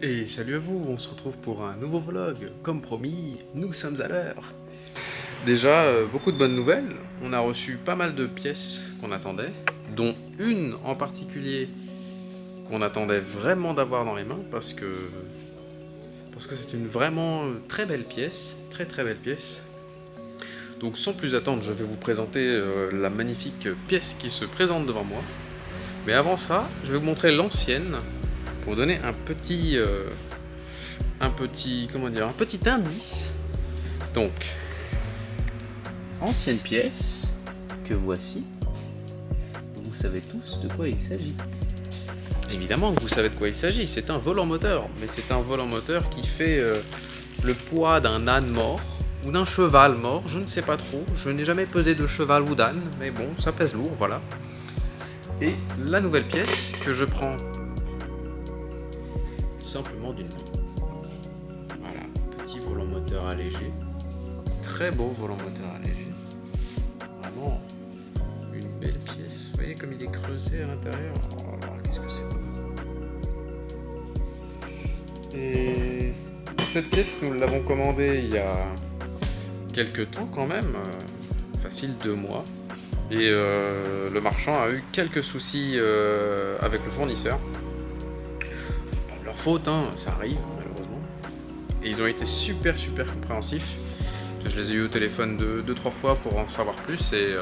Et salut à vous, on se retrouve pour un nouveau vlog. Comme promis, nous sommes à l'heure. Déjà, beaucoup de bonnes nouvelles. On a reçu pas mal de pièces qu'on attendait, dont une en particulier qu'on attendait vraiment d'avoir dans les mains parce que c'est une vraiment très belle pièce, très très belle pièce. Donc sans plus attendre, je vais vous présenter la magnifique pièce qui se présente devant moi. Mais avant ça, je vais vous montrer l'ancienne pour donner un petit indice. Donc, ancienne pièce que voici. Vous savez tous de quoi il s'agit. Évidemment que vous savez de quoi il s'agit. C'est un volant moteur, mais c'est un volant moteur qui fait le poids d'un âne mort ou d'un cheval mort. Je ne sais pas trop. Je n'ai jamais pesé de cheval ou d'âne, mais bon, ça pèse lourd, voilà. Et la nouvelle pièce que je prends tout simplement d'une main. Voilà, petit volant moteur allégé. Très beau volant moteur allégé. Vraiment une belle pièce. Vous voyez comme il est creusé à l'intérieur. Oh là là, qu'est-ce que c'est beau. Et cette pièce, nous l'avons commandée il y a quelques temps quand même. Facile 2 mois. Et le marchand a eu quelques soucis avec le fournisseur. Pas de leur faute, hein, ça arrive malheureusement. Et ils ont été super compréhensifs. Je les ai eu au téléphone 2-3 fois pour en savoir plus et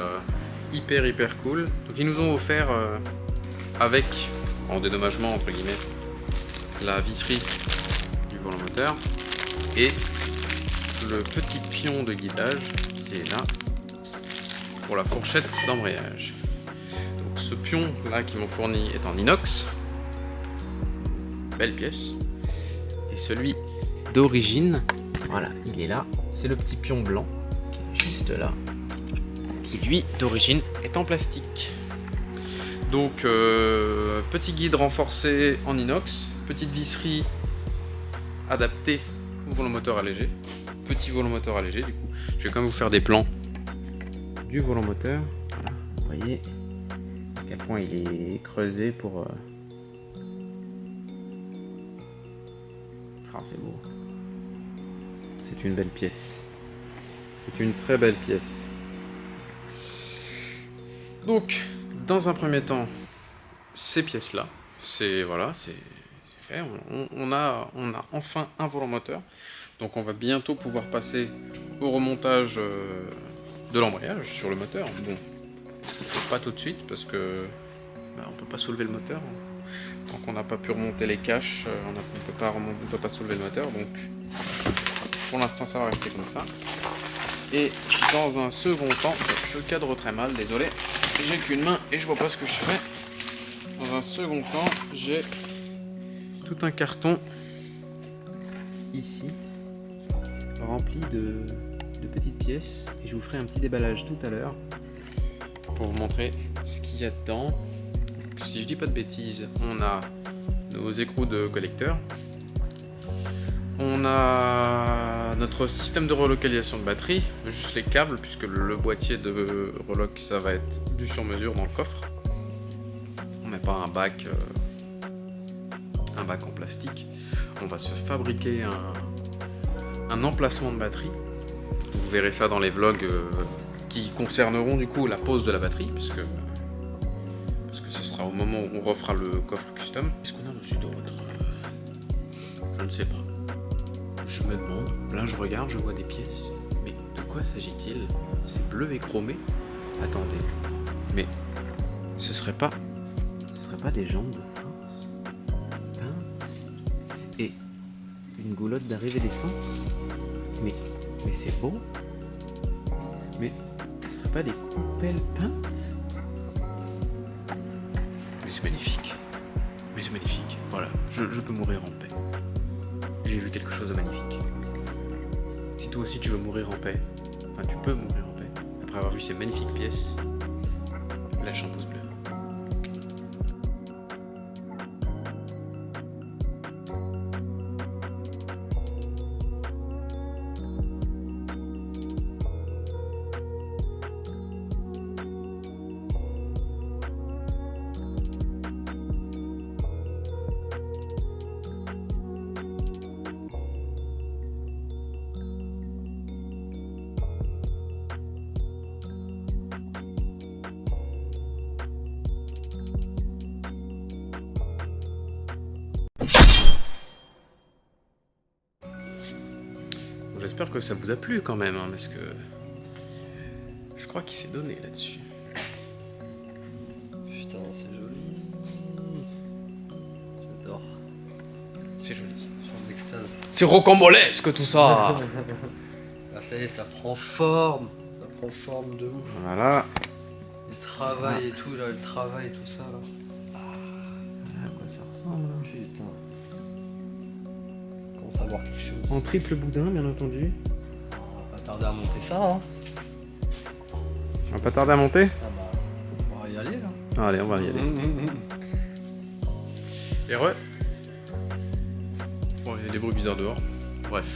hyper cool. Donc ils nous ont offert avec, en dédommagement entre guillemets, la visserie du volant moteur et le petit pion de guidage qui est là pour la fourchette d'embrayage. Donc ce pion là qu'ils m'ont fourni est en inox, belle pièce. Et celui d'origine, voilà, il est là, c'est le petit pion blanc qui est juste là, qui lui d'origine est en plastique. Donc petit guide renforcé en inox, petite visserie adaptée au volant moteur allégé, petit volant moteur allégé du coup. Je vais quand même vous faire des plans du volant moteur. Voilà, vous voyez à quel point il est creusé pour... Ah, c'est beau. C'est une belle pièce. C'est une très belle pièce. Donc, dans un premier temps, ces pièces-là, c'est fait. On a enfin un volant moteur. Donc on va bientôt pouvoir passer au remontage de l'embrayage sur le moteur. Bon, pas tout de suite parce que on peut pas soulever le moteur. Tant qu'on n'a pas pu remonter les caches, on ne peut pas soulever le moteur. Donc pour l'instant ça va rester comme ça. Et dans un second temps, je cadre très mal, désolé, j'ai qu'une main et je vois pas ce que je fais. Dans un second temps, j'ai tout un carton ici rempli de petites pièces et je vous ferai un petit déballage tout à l'heure pour vous montrer ce qu'il y a dedans. Donc, si je dis pas de bêtises, on a nos écrous de collecteur, on a notre système de relocalisation de batterie, juste les câbles puisque le boîtier de reloc ça va être du sur mesure dans le coffre. On met pas un bac en plastique. On va se fabriquer un emplacement de batterie. Vous verrez ça dans les vlogs qui concerneront du coup la pose de la batterie, parce que ce sera au moment où on refera le coffre custom. Qu'est-ce qu'on a reçu d'autre? Je ne sais pas. Je me demande. Là je regarde, je vois des pièces. Mais de quoi s'agit-il? C'est bleu et chromé. Attendez. Mais ce serait pas des jambes de force peintes et une goulotte d'arrivée d'essence? Mais c'est beau. Mais ce serait pas des coupelles peintes? Mais c'est magnifique. Voilà, je peux mourir en paix. J'ai vu quelque chose de magnifique. Si toi aussi tu veux mourir en paix, enfin tu peux mourir en paix, après avoir vu ces magnifiques pièces, lâche un pouce bleu. J'espère que ça vous a plu quand même, hein, parce que je crois qu'il s'est donné là-dessus. Putain, c'est joli. J'adore. C'est joli. Je suis en extase. C'est rocambolesque tout ça. Ah, ça y est, ça prend forme. Ça prend forme de ouf. Voilà. Le travail et tout, là, le travail et tout ça, là. À quoi ça ressemble là. Putain. Commence à voir quelque chose. En triple boudin, bien entendu. On va pas tarder à monter ça, hein. On va pas tarder à monter. Ah bah, on va y aller, là. Allez, on va y aller. Et ouais. Bon, il y a des bruits bizarres dehors. Bref.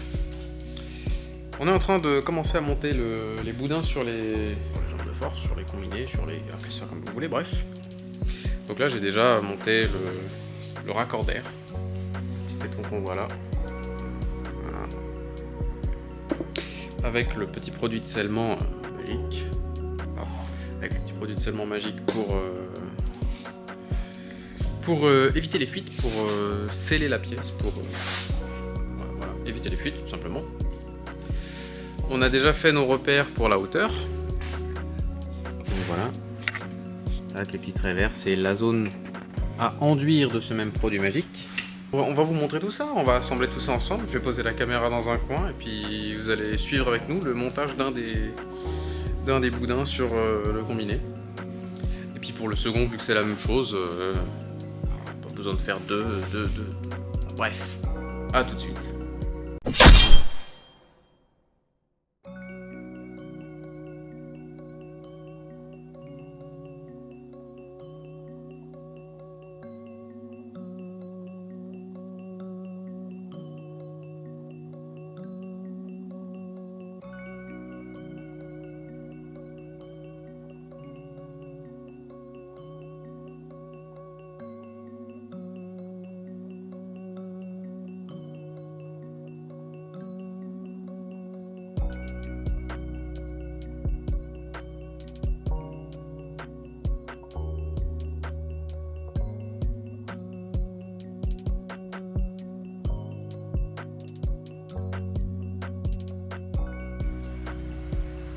On est en train de commencer à monter les boudins sur les jambes de force, sur les combinés, sur les... appelez ça comme vous voulez, bref. Donc là, j'ai déjà monté le raccordaire. Petit étron qu'on voit là. Voilà. Avec le petit produit de scellement magique. Ah, avec le petit produit de scellement magique pour éviter les fuites, pour sceller la pièce, pour voilà, éviter les fuites tout simplement. On a déjà fait nos repères pour la hauteur. Donc voilà. Avec les petits traits verts, c'est la zone à enduire de ce même produit magique. On va vous montrer tout ça, on va assembler tout ça ensemble. Je vais poser la caméra dans un coin et puis vous allez suivre avec nous le montage d'un des boudins sur le combiné. Et puis pour le second, vu que c'est la même chose, pas besoin de faire deux. Bref, à tout de suite.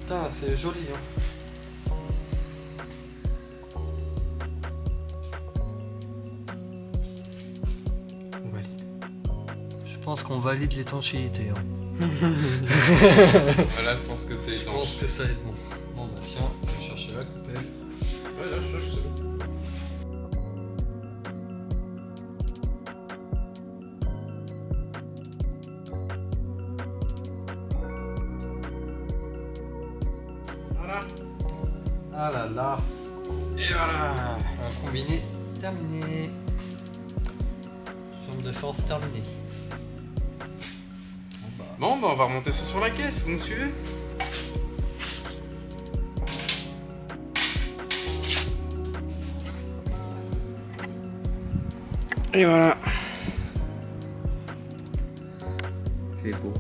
Putain, c'est joli, hein. On valide. Je pense qu'on valide l'étanchéité, hein. Là, je pense que c'est Je pense que ça va être bon. Bon bah tiens, je vais chercher la coupelle. Ouais, là, je cherche, c'est bon. Voilà. Ah là là. Et voilà. Un combiné terminé. Jambe de force terminée. Bon, bah on va remonter ça sur la caisse, vous nous suivez? Et voilà. C'est beau.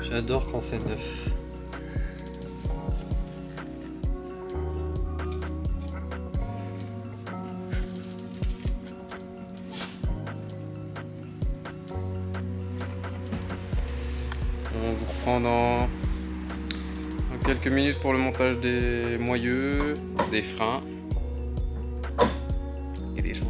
J'adore quand c'est neuf. On vous reprend dans quelques minutes pour le montage des moyeux, des freins et des jantes.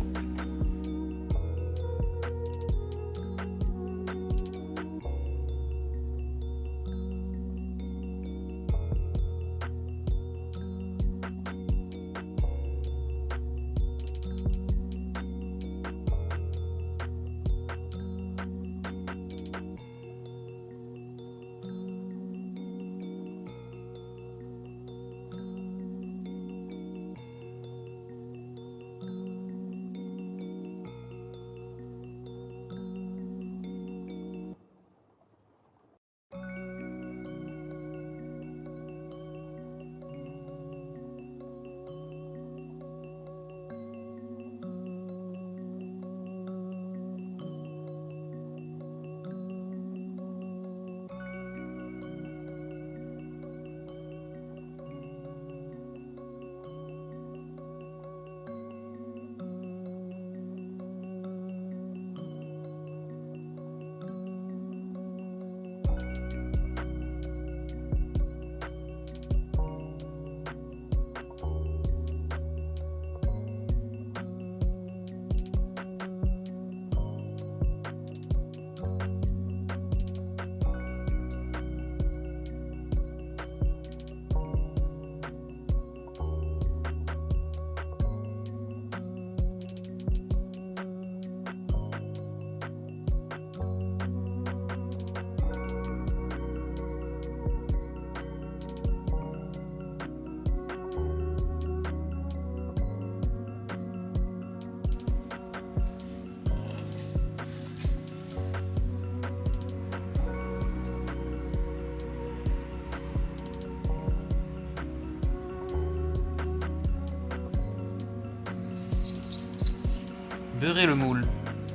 Beurrer le moule.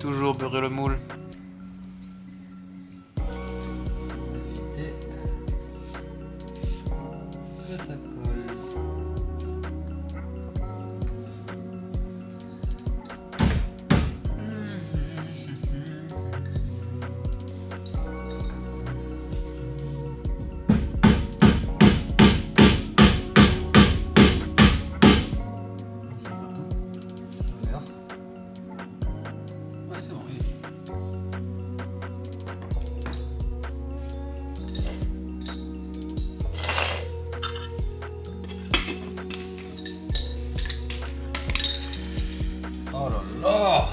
Toujours beurrer le moule. Éviter que ça colle. Ouais, c'est bon, il est. Oh là là!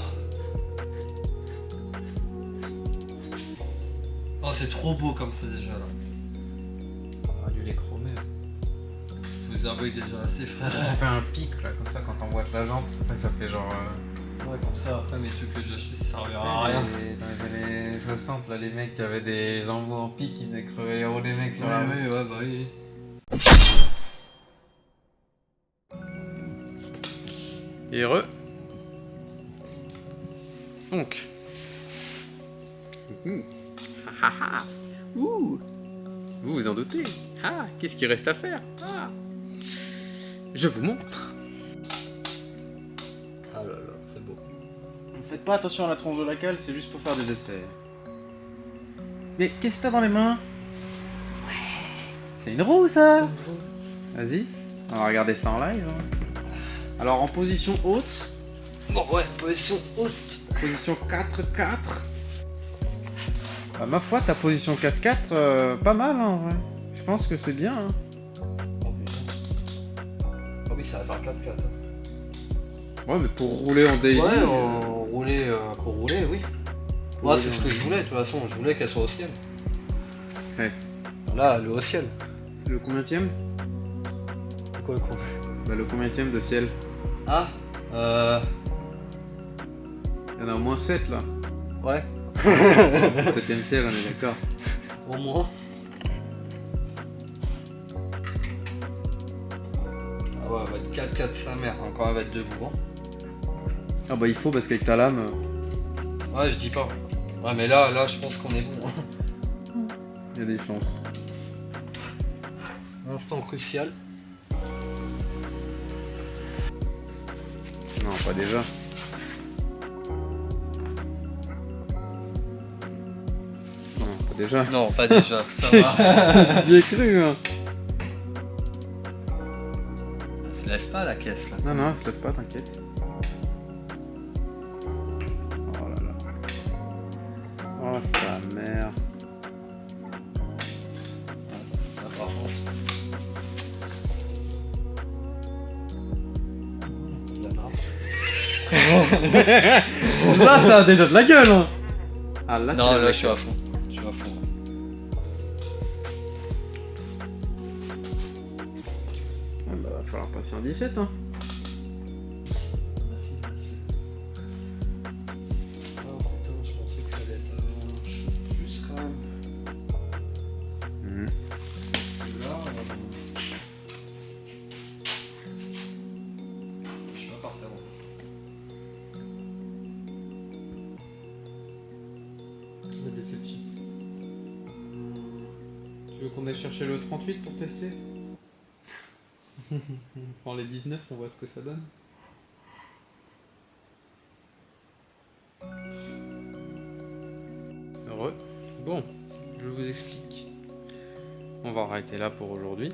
Oh, c'est trop beau comme ça déjà là. On aurait dû les chromer. Vous avouez déjà assez frère. On fait un pic là, comme ça quand on voit la jante, ça fait genre. Ouais, comme ça après mes trucs que j'ai achetés ça servira à Dans rien. les années 60, là, les mecs qui avaient des embouts en pic, ils venaient crever les roues des mecs sur la route. Ouais, bah oui. Et heureux. Donc. Ouh. Vous vous en doutez. Ah, qu'est-ce qu'il reste à faire? Ah. Je vous montre. Ah là là, c'est beau. Faites pas attention à la tronche de la cale, c'est juste pour faire des essais. Mais qu'est-ce que t'as dans les mains? C'est une roue ça. Vas-y, on va regarder ça en live. Alors en position haute, Bon, ouais, position haute. position 4-4. Bah, ma foi, ta position 4-4, pas mal hein, en vrai. Je pense que c'est bien. Hein. Oh putain. Oh oui, ça va faire 4-4. Ouais, mais pour rouler en daily. Ouais, pour rouler, oui. Ouais, c'est ce que je voulais, de toute façon, je voulais qu'elle soit au ciel. Ouais. Là, elle est au ciel. Le combientième? C'est quoi le con? Bah, le combientième de ciel? Ah, Il y en a au moins 7 là. ouais, 7ème ciel, on est d'accord. au moins. Ah ouais, elle va être 4-4 sa mère, encore elle va être debout. Hein. Ah bah il faut parce qu'avec ta lame. Ouais, je dis pas. Ouais, mais là, je pense qu'on est bon. Hein. Il y a des chances. Instant crucial. Non, pas déjà. Non, pas déjà. Non, pas déjà, ça va. J'y ai cru, hein. Elle se lève pas la caisse là. Non, non, elle se lève pas, t'inquiète. Oh là là. Oh, sa mère. Là, par contre. La grappe. Là, ça a déjà de la gueule, hein. Ah, là, Non, tu l'as là, je suis à fond. Je suis à fond. Ah, bah, va falloir passer en 17, hein. Oh putain, je pensais que ça allait être plus quand même. Mhm. Là, je suis pas par terre. La déception. Tu veux qu'on aille chercher le 38 pour tester? On prend les 19, on voit ce que ça donne. Heureux. Bon, je vous explique. On va arrêter là pour aujourd'hui,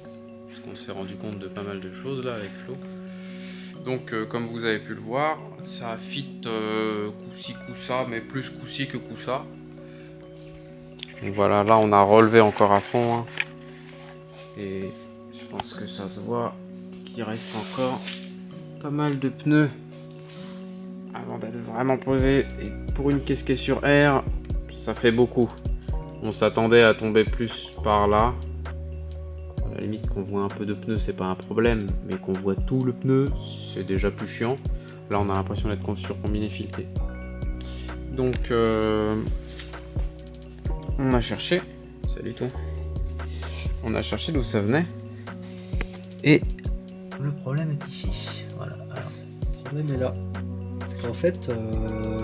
parce qu'on s'est rendu compte de pas mal de choses là avec Flo. Donc, comme vous avez pu le voir, ça fit coup-ci, coup-ça, mais plus coup-ci que coup-ça. Donc voilà, là on a relevé encore à fond. Hein. Et je pense que ça se voit qu'il reste encore pas mal de pneus avant d'être vraiment posé. Et pour une caisse qui est sur air, ça fait beaucoup. On s'attendait à tomber plus par là. À la limite qu'on voit un peu de pneus, c'est pas un problème. Mais qu'on voit tout le pneu, c'est déjà plus chiant. Là on a l'impression d'être sur combiné fileté. Donc on a cherché. Salut toi. On a cherché d'où ça venait. Et Le problème est ici. Voilà. Alors, le problème est là. C'est qu'en fait,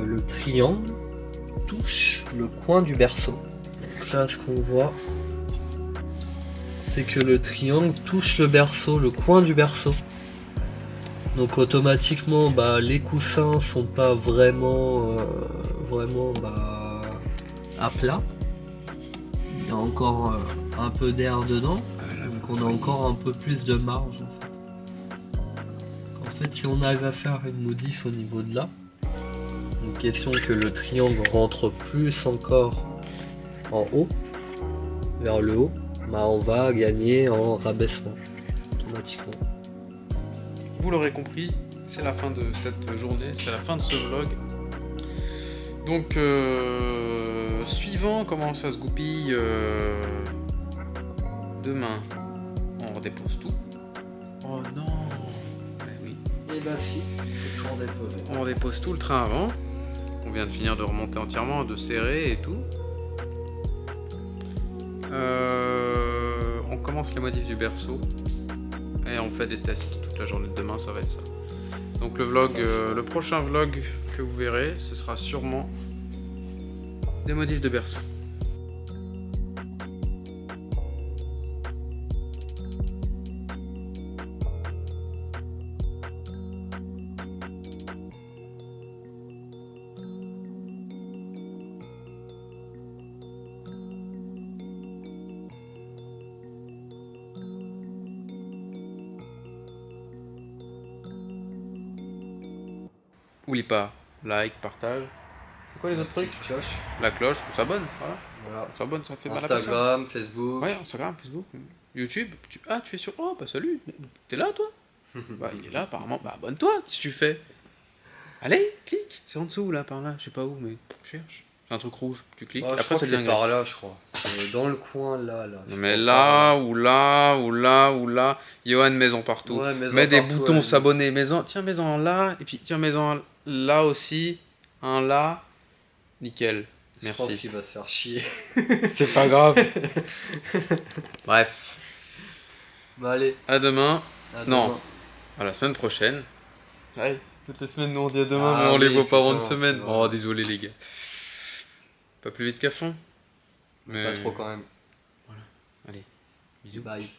le triangle touche le coin du berceau. Donc là, ce qu'on voit, c'est que le triangle touche le berceau, le coin du berceau. Donc automatiquement, les coussins sont pas vraiment à plat. Il y a encore un peu d'air dedans, donc on a encore un peu plus de marge. En fait, si on arrive à faire une modif au niveau de là, une question que le triangle rentre plus encore en haut, vers le haut, on va gagner en rabaissement automatiquement. Vous l'aurez compris, c'est la fin de cette journée, c'est la fin de ce vlog. Donc, suivant comment ça se goupille, demain, on redépose tout. Oh non, oui. Et si, on dépose. On dépose tout le train avant. On vient de finir de remonter entièrement, de serrer et tout. On commence les modifs du berceau et on fait des tests toute la journée de demain, ça va être ça. Donc le prochain vlog que vous verrez, ce sera sûrement des modifs de berceau. Oublie pas, like, partage. C'est quoi les autres trucs? Cloche. La cloche, on s'abonne, voilà. Voilà. On s'abonne, ça fait mal à personne. Instagram, Facebook. Ouais, Instagram, Facebook, YouTube. Tu es sur... Oh, bah salut, t'es là toi? Bah il est là apparemment, bah abonne-toi, qu'est-ce que tu fais? Allez, clique, c'est en dessous là, par là, je sais pas où, mais cherche. C'est un truc rouge, tu cliques, Je après crois ça que devient c'est gris. par là, je crois. C'est dans le coin là. Non, mais là, ou là, ou là, ou là, Johan, mets-en partout. Ouais, mets-en mets des partout, boutons ouais, s'abonner, mets-en là, et puis tiens, mets-en là aussi, un là, nickel. Je pense Merci. qu'il va se faire chier. C'est pas grave. Bref, Allez, à demain. à Non. demain. À la semaine prochaine. Ouais, toutes les semaines, nous on dit à demain, Ah mais on les oui, voit pas avant une putain, semaine. c'est vrai. Oh, désolé les gars. Pas plus vite qu'à fond. Pas trop quand même. Allez, bisous. Bye.